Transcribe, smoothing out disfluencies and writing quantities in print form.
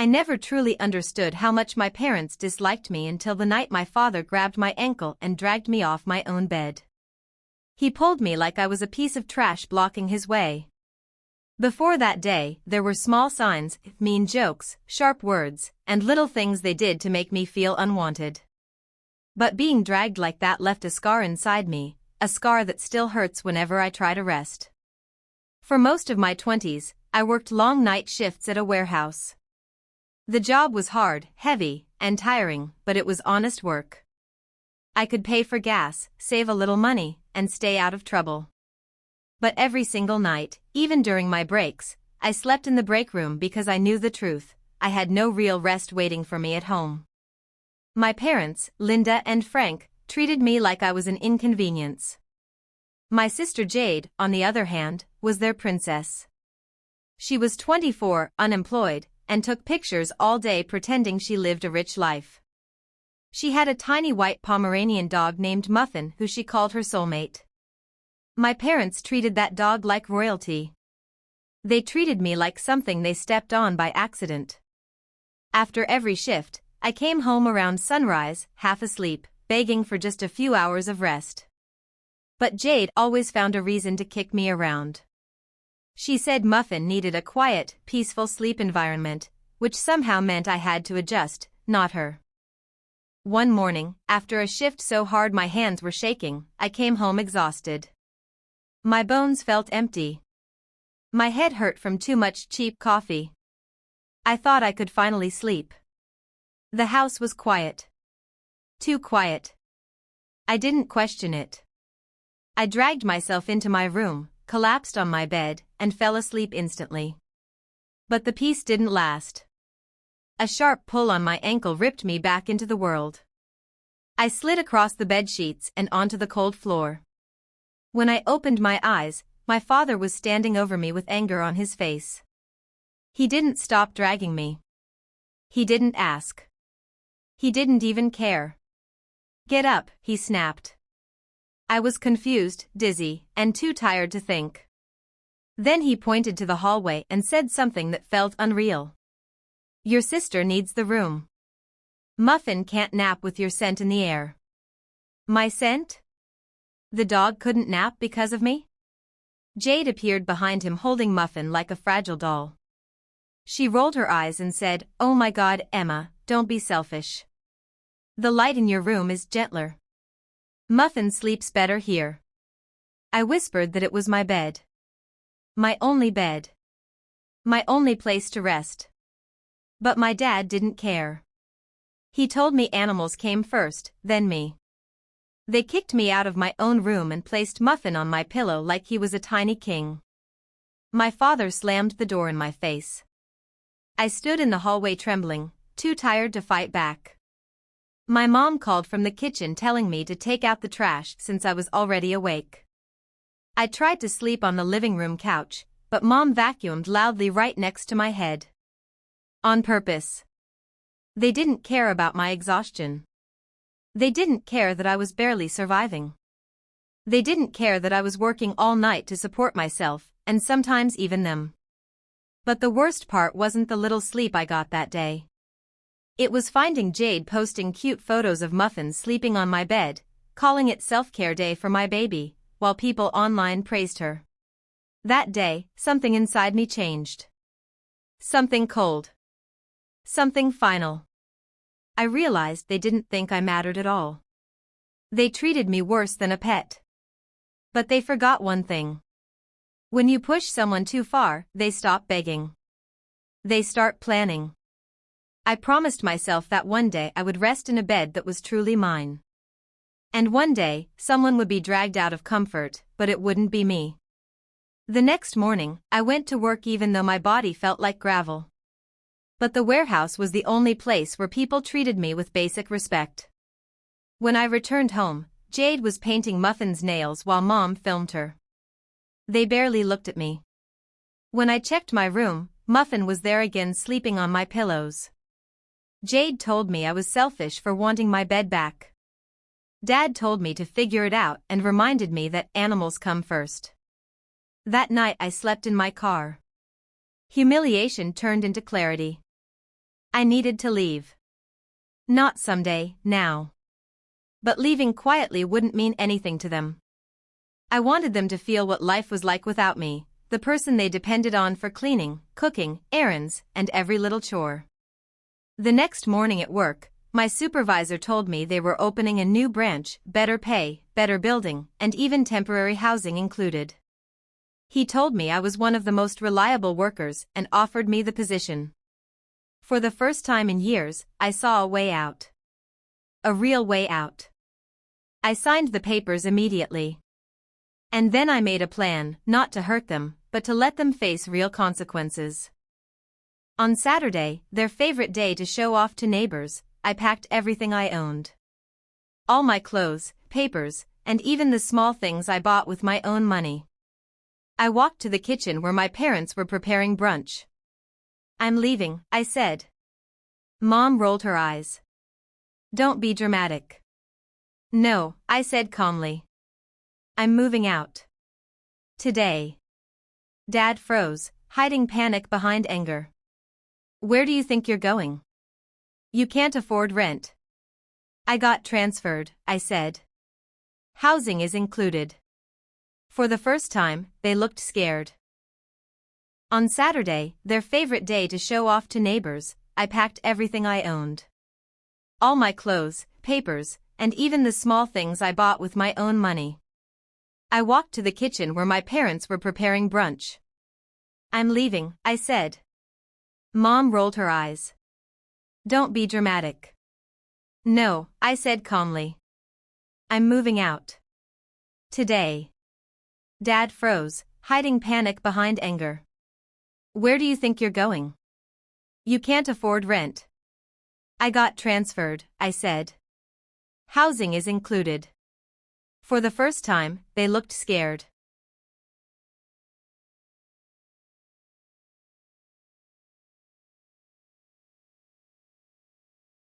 I never truly understood how much my parents disliked me until the night my father grabbed my ankle and dragged me off my own bed. He pulled me like I was a piece of trash blocking his way. Before that day, there were small signs, mean jokes, sharp words, and little things they did to make me feel unwanted. But being dragged like that left a scar inside me, a scar that still hurts whenever I try to rest. For most of my 20s, I worked long night shifts at a warehouse. The job was hard, heavy, and tiring, but it was honest work. I could pay for gas, save a little money, and stay out of trouble. But every single night, even during my breaks, I slept in the break room because I knew the truth. I had no real rest waiting for me at home. My parents, Linda and Frank, treated me like I was an inconvenience. My sister Jade, on the other hand, was their princess. She was 24, unemployed, and took pictures all day pretending she lived a rich life. She had a tiny white Pomeranian dog named Muffin who she called her soulmate. My parents treated that dog like royalty. They treated me like something they stepped on by accident. After every shift, I came home around sunrise, half asleep, begging for just a few hours of rest. But Jade always found a reason to kick me around. She said Muffin needed a quiet, peaceful sleep environment, which somehow meant I had to adjust, not her. One morning, after a shift so hard my hands were shaking, I came home exhausted. My bones felt empty. My head hurt from too much cheap coffee. I thought I could finally sleep. The house was quiet. Too quiet. I didn't question it. I dragged myself into my room, collapsed on my bed, and fell asleep instantly. But the peace didn't last. A sharp pull on my ankle ripped me back into the world. I slid across the bed sheets and onto the cold floor. When I opened my eyes, my father was standing over me with anger on his face. He didn't stop dragging me. He didn't ask. He didn't even care. "Get up," he snapped. I was confused, dizzy, and too tired to think. Then he pointed to the hallway and said something that felt unreal. "Your sister needs the room. Muffin can't nap with your scent in the air." My scent? The dog couldn't nap because of me? Jade appeared behind him holding Muffin like a fragile doll. She rolled her eyes and said, "Oh my God, Emma, don't be selfish. The light in your room is gentler. Muffin sleeps better here." I whispered that it was my bed. My only bed. My only place to rest. But my dad didn't care. He told me animals came first, then me. They kicked me out of my own room and placed Muffin on my pillow like he was a tiny king. My father slammed the door in my face. I stood in the hallway trembling, too tired to fight back. My mom called from the kitchen telling me to take out the trash since I was already awake. I tried to sleep on the living room couch, but Mom vacuumed loudly right next to my head. On purpose. They didn't care about my exhaustion. They didn't care that I was barely surviving. They didn't care that I was working all night to support myself, and sometimes even them. But the worst part wasn't the little sleep I got that day. It was finding Jade posting cute photos of Muffin sleeping on my bed, calling it self-care day for my baby, while people online praised her. That day, something inside me changed. Something cold. Something final. I realized they didn't think I mattered at all. They treated me worse than a pet. But they forgot one thing. When you push someone too far, they stop begging. They start planning. I promised myself that one day I would rest in a bed that was truly mine. And one day, someone would be dragged out of comfort, but it wouldn't be me. The next morning, I went to work even though my body felt like gravel. But the warehouse was the only place where people treated me with basic respect. When I returned home, Jade was painting Muffin's nails while Mom filmed her. They barely looked at me. When I checked my room, Muffin was there again sleeping on my pillows. Jade told me I was selfish for wanting my bed back. Dad told me to figure it out and reminded me that animals come first. That night I slept in my car. Humiliation turned into clarity. I needed to leave. Not someday, now. But leaving quietly wouldn't mean anything to them. I wanted them to feel what life was like without me, the person they depended on for cleaning, cooking, errands, and every little chore. The next morning at work, my supervisor told me they were opening a new branch, better pay, better building, and even temporary housing included. He told me I was one of the most reliable workers and offered me the position. For the first time in years, I saw a way out. A real way out. I signed the papers immediately. And then I made a plan, not to hurt them, but to let them face real consequences. On Saturday, their favorite day to show off to neighbors, I packed everything I owned. All my clothes, papers, and even the small things I bought with my own money. I walked to the kitchen where my parents were preparing brunch. I'm leaving, I said. Mom rolled her eyes. Don't be dramatic. No, I said calmly. I'm moving out. Today. Dad froze, hiding panic behind anger. Where do you think you're going? You can't afford rent. I got transferred, I said. Housing is included. For the first time, they looked scared. On Saturday, their favorite day to show off to neighbors, I packed everything I owned. All my clothes, papers, and even the small things I bought with my own money. I walked to the kitchen where my parents were preparing brunch. I'm leaving, I said. Mom rolled her eyes. Don't be dramatic. No, I said calmly. I'm moving out. Today. Dad froze, hiding panic behind anger. Where do you think you're going? You can't afford rent. I got transferred, I said. Housing is included. For the first time, they looked scared.